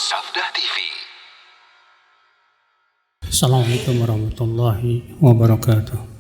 Safdah TV. Assalamualaikum warahmatullahi wabarakatuh.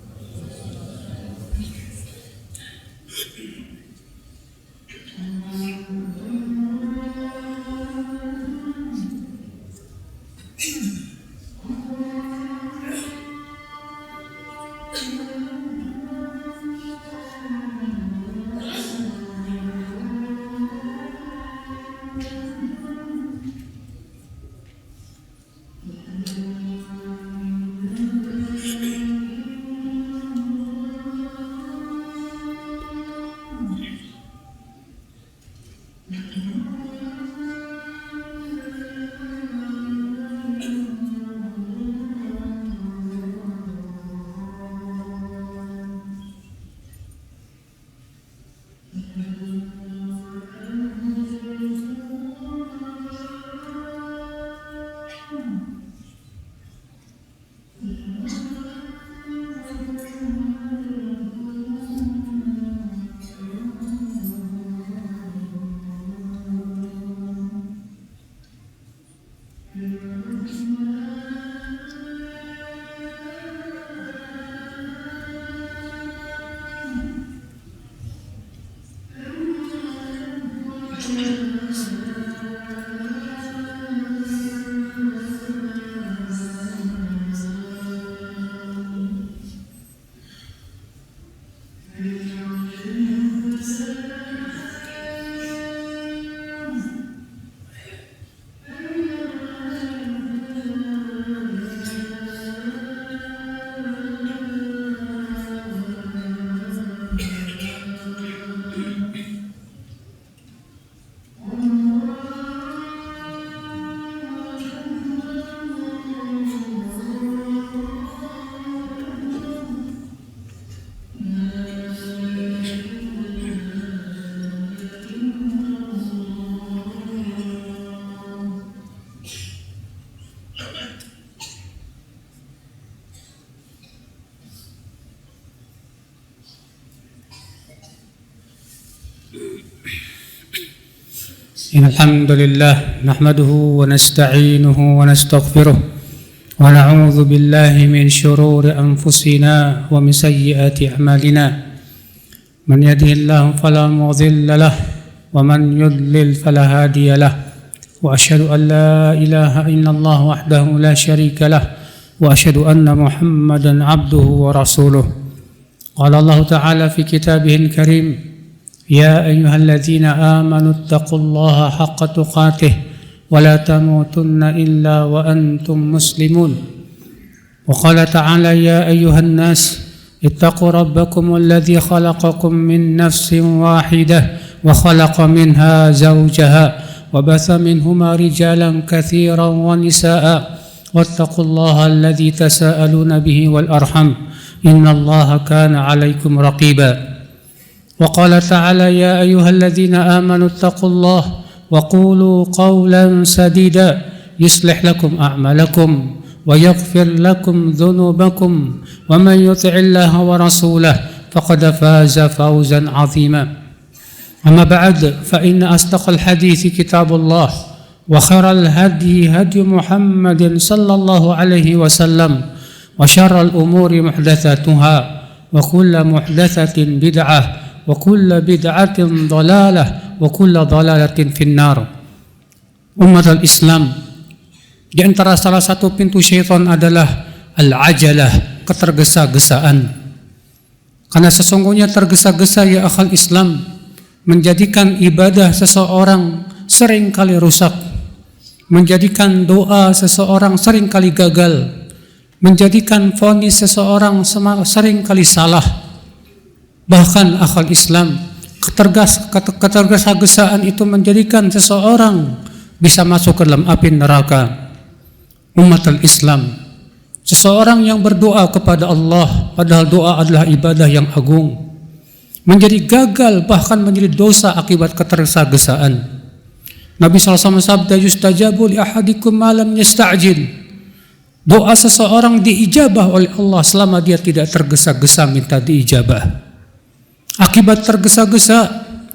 الحمد لله نحمده ونستعينه ونستغفره ونعوذ بالله من شرور أنفسنا ومن سيئات أعمالنا من يهده الله فلا مضل له ومن يضلل فلا هادي له وأشهد أن لا إله إلا الله وحده لا شريك له وأشهد أن محمدا عبده ورسوله قال الله تعالى في كتابه الكريم يا أيها الذين آمنوا اتقوا الله حق تقاته ولا تموتن إلا وأنتم مسلمون وقال تعالى يا أيها الناس اتقوا ربكم الذي خلقكم من نفس واحدة وخلق منها زوجها وبث منهما رجالا كثيرا ونساء واتقوا الله الذي تساءلون به والأرحم إن الله كان عليكم رقيبا وقال تعالى يا أيها الذين آمنوا اتقوا الله وقولوا قولا سديدا يصلح لكم أعمالكم ويغفر لكم ذنوبكم ومن يطع الله ورسوله فقد فاز فوزا عظيما أما بعد فإن أصدق الحديث كتاب الله وخير الهدي هدي محمد صلى الله عليه وسلم وشر الأمور محدثاتها وكل محدثة بدعة وكل بدعة ضلالة وكل ضلالة في النار. Umat al-Islam, di antara salah satu pintu syaitan adalah al-ajalah, ketergesa-gesaan. Karena sesungguhnya tergesa-gesa ya akhal Islam menjadikan ibadah seseorang seringkali rusak, menjadikan doa seseorang seringkali gagal, menjadikan vonis seseorang seringkali salah. Bahkan akal Islam, ketergesa-gesaan itu menjadikan seseorang bisa masuk ke dalam api neraka. Umat al-Islam, seseorang yang berdoa kepada Allah, padahal doa adalah ibadah yang agung, menjadi gagal bahkan menjadi dosa akibat ketergesa-gesaan. Nabi SAW sabda yustajabu li ahadikum ma lam yasta'jil. Doa seseorang diijabah oleh Allah selama dia tidak tergesa-gesa minta diijabah. Akibat tergesa-gesa,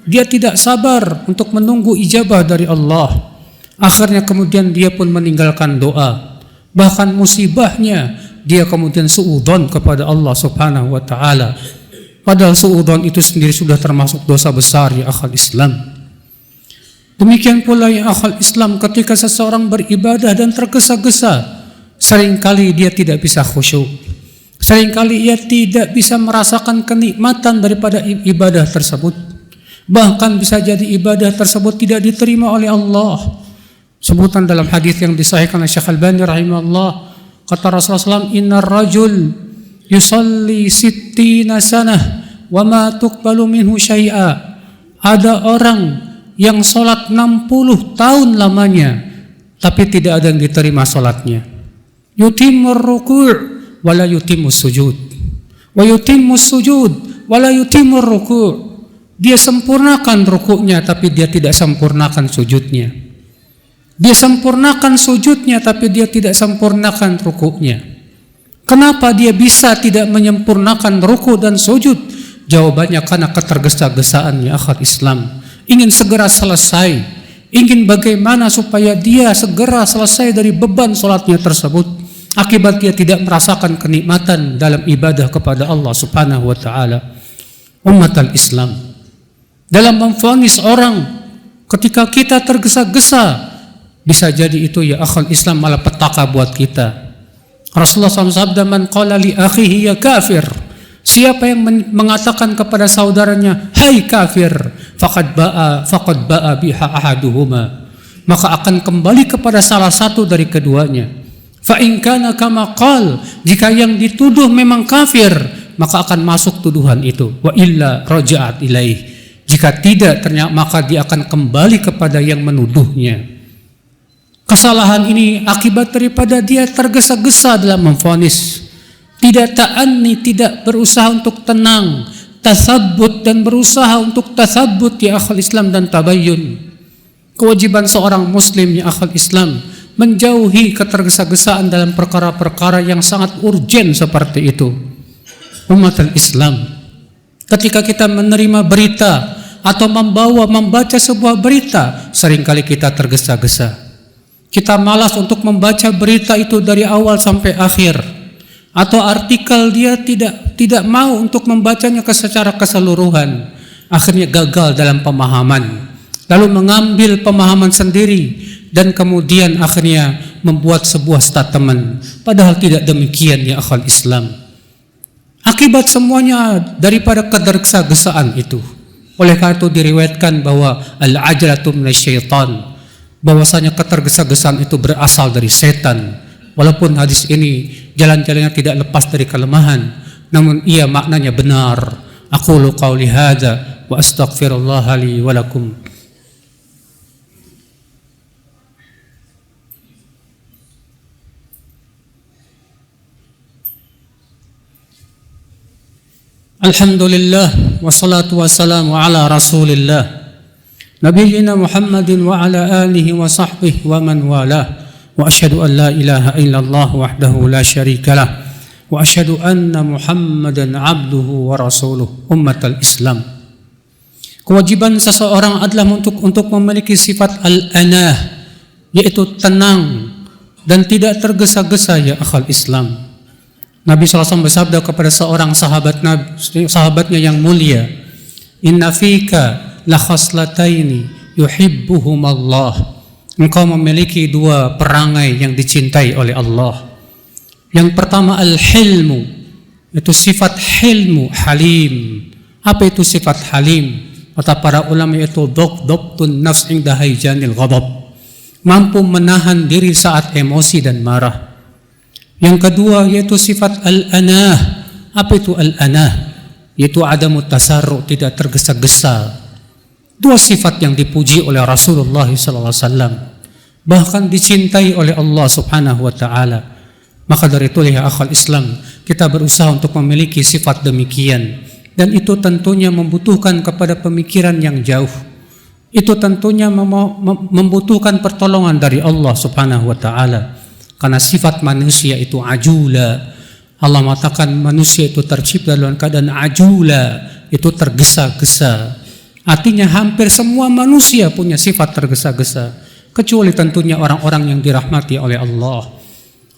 dia tidak sabar untuk menunggu ijabah dari Allah. Akhirnya kemudian dia pun meninggalkan doa. Bahkan musibahnya dia kemudian suudzon kepada Allah Subhanahu wa taala. Padahal suudzon itu sendiri sudah termasuk dosa besar ya akhal Islam. Demikian pula ya akhal Islam, ketika seseorang beribadah dan tergesa-gesa, seringkali dia tidak bisa khusyuk. Seringkali ia tidak bisa merasakan kenikmatan daripada ibadah tersebut. Bahkan bisa jadi ibadah tersebut tidak diterima oleh Allah. Sebutan dalam hadis yang disahihkan oleh Syekh Albani rahimahullah, kata Rasulullah SAW, "Innar rajul yusalli sittina sanah wa ma tuqbalu minhu syai'a." Ada orang yang sholat 60 tahun lamanya, tapi tidak ada yang diterima sholatnya. Yutimur ruku' wala yutimmus sujud, wa yutimmus sujud wala yutimur ruku'. Dia sempurnakan rukuknya, tapi dia tidak sempurnakan sujudnya. Dia sempurnakan sujudnya, tapi dia tidak sempurnakan rukuknya. Kenapa dia bisa tidak menyempurnakan ruku dan sujud? Jawabannya karena ketergesa-gesaan ya akhwat Islam. Ingin segera selesai, ingin bagaimana supaya dia segera selesai dari beban sholatnya tersebut. Akibat dia tidak merasakan kenikmatan dalam ibadah kepada Allah Subhanahu wa taala. Umat al-Islam, dalam memvonis orang ketika kita tergesa-gesa, bisa jadi itu ya akhal Islam malah petaka buat kita. Rasulullah SAW sabda, "Man qala li akhihi ya kafir." Siapa yang mengatakan kepada saudaranya, "Hai kafir," faqad ba'a biha ahaduhuma, maka akan kembali kepada salah satu dari keduanya. Fa in kana kama qal, jika yang dituduh memang kafir, maka akan masuk tuduhan itu. Wa illa raja'at ilaih, jika tidak ternyata maka dia akan kembali kepada yang menuduhnya. Kesalahan ini akibat daripada dia tergesa-gesa dalam memvonis, tidak ta'anni, tidak berusaha untuk tenang, tasabbut dan berusaha untuk tasabbut ya akhal Islam dan tabayyun. Kewajiban seorang muslim ya akhal Islam menjauhi ketergesa-gesaan dalam perkara-perkara yang sangat urgen seperti itu. Umat al-Islam, ketika kita menerima berita atau membaca sebuah berita, seringkali kita tergesa-gesa. Kita malas untuk membaca berita itu dari awal sampai akhir, atau artikel dia tidak mau untuk membacanya secara keseluruhan. Akhirnya gagal dalam pemahaman, lalu mengambil pemahaman sendiri, dan kemudian akhirnya membuat sebuah statement, padahal tidak demikian ya akhwal Islam. Akibat semuanya daripada ketergesa-gesaan itu. Oleh karena itu diriwayatkan bahwa al-ajlatu minasyaitan, bahwasanya ketergesa-gesaan itu berasal dari setan. Walaupun hadis ini jalan-jalannya tidak lepas dari kelemahan, namun ia maknanya benar. Aqulu qauli hadza wa astaghfirullah li wa lakum. Alhamdulillah wassalatu wassalamu ala Rasulillah Nabiyyina Muhammadin wa ala alihi wa sahbihi wa man walah, wa asyhadu an la ilaha illallah wahdahu la syarikalah, wa asyhadu anna Muhammadan abduhu wa rasuluh. Ummatal Islam, kewajiban seseorang adalah untuk memiliki sifat al-anah, yaitu tenang dan tidak tergesa-gesa ya akhal Islam. Nabi SAW bersabda kepada seorang sahabatnya yang mulia, "Inna fika la khaslataini yuhibbuhum Allah." Engkau memiliki dua perangai yang dicintai oleh Allah. Yang pertama al-hilmu, itu sifat hilmu, halim. Apa itu sifat halim? Kata para ulama itu dhabtun nafs inda haijanil ghadab, mampu menahan diri saat emosi dan marah. Yang kedua yaitu sifat al-anah. Apa itu al-anah? Yaitu adamut tasarru, tidak tergesa-gesa. Dua sifat yang dipuji oleh Rasulullah SAW, bahkan dicintai oleh Allah Subhanahu wa taala. Maka dari itu ya akhwal Islam, kita berusaha untuk memiliki sifat demikian, dan itu tentunya membutuhkan kepada pemikiran yang jauh. Itu tentunya membutuhkan pertolongan dari Allah Subhanahu wa taala. Karena sifat manusia itu ajula. Allah mengatakan manusia itu tercipta dalam keadaan ajula, itu tergesa-gesa. Artinya hampir semua manusia punya sifat tergesa-gesa. kecuali tentunya orang-orang yang dirahmati oleh Allah.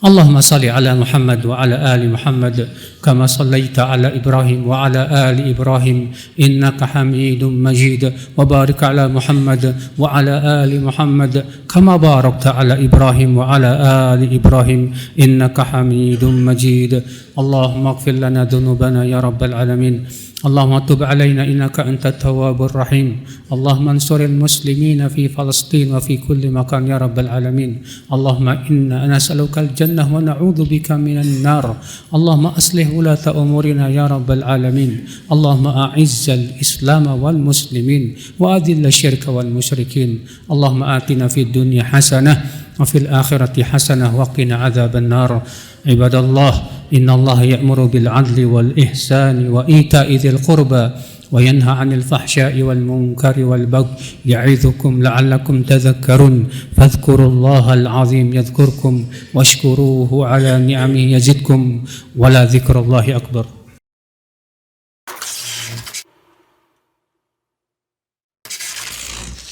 Allahumma salli ala Muhammad wa ala ali Muhammad kama sallaita ala Ibrahim wa ala ali Ibrahim innaka Hamidum Majid, wa barik ala Muhammad wa ala ali Muhammad kama barakta ala Ibrahim wa ala ali Ibrahim innaka Hamidum Majid. Allahumma ighfir lana dhunubana ya rabbal alamin. Allahumma tub alaina innaka antat tawwabur rahim. Allahumma ansuril muslimina fi Palestin wa fi kulli makan ya rabbal alamin. Allahumma inna nas'aluka al-jannah wa na'udzu bika minan nar. Allahumma aslih ulata umurina ya rabbal alamin. Allahumma a'izzal islam wal muslimin wa adhill syirka wal musyrikin. Allahumma atina fid dunya hasanah wa fil akhirati hasanah wa qina adzaban nar. Ibadallah, inna Allah ya'muru bil 'adli wal ihsani wa ita'i dzil qurba wa yanha 'anil fahsya'i wal munkari wal baghi ya'idzukum la'allakum tadhakkarun. Fadhkurullahal 'azim yadhkurkum washkuruhu 'ala ni'amihi yazidkum wa la dzikrullahi akbar.